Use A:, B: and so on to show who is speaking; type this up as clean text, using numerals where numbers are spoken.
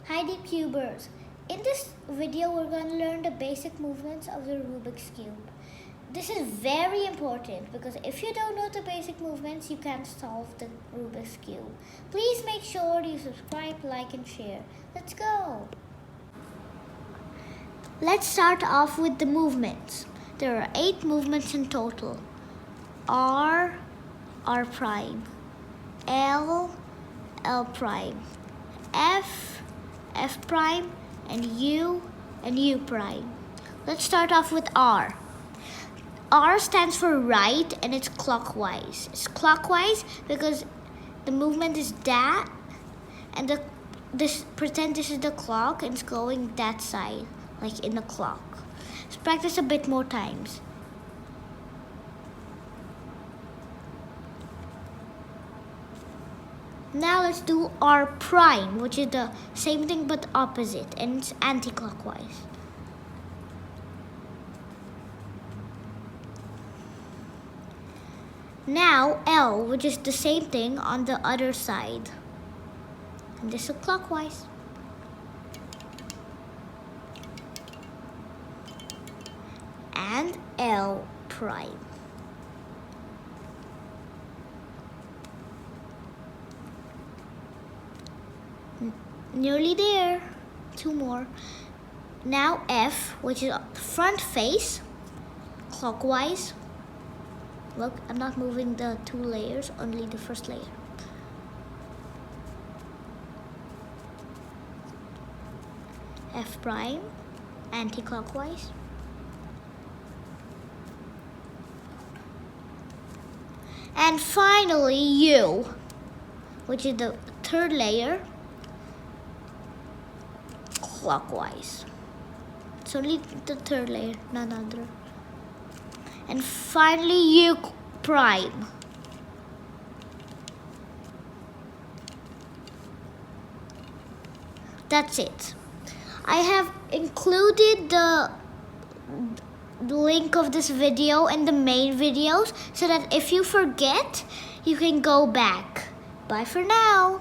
A: Hi deep cubers. In this video we're going to learn the basic movements of the Rubik's Cube. This is very important because if you don't know the basic movements you can't solve the Rubik's Cube. Please make sure you subscribe, like and share. Let's go! Let's start off with the movements. There are 8 movements in total. R, R prime, L, L prime, F, F prime, and U prime. Let's start off with R. R stands for right and it's clockwise. It's clockwise because the movement is that and pretend this is the clock and it's going that side, like in the clock. Let's practice a bit more times. Now let's do R prime, which is the same thing but opposite, and it's anti-clockwise. Now L, which is the same thing on the other side. And this is clockwise. And L prime. Nearly there. 2 more. Now F, which is front face, clockwise. Look, I'm not moving the 2 layers, only the first layer. F prime, anti-clockwise. And finally U, which is the 3rd layer, clockwise. It's only the 3rd layer, none other. And finally U prime. That's it. I have included the link of this video in the main videos so that if you forget, you can go back. Bye for now.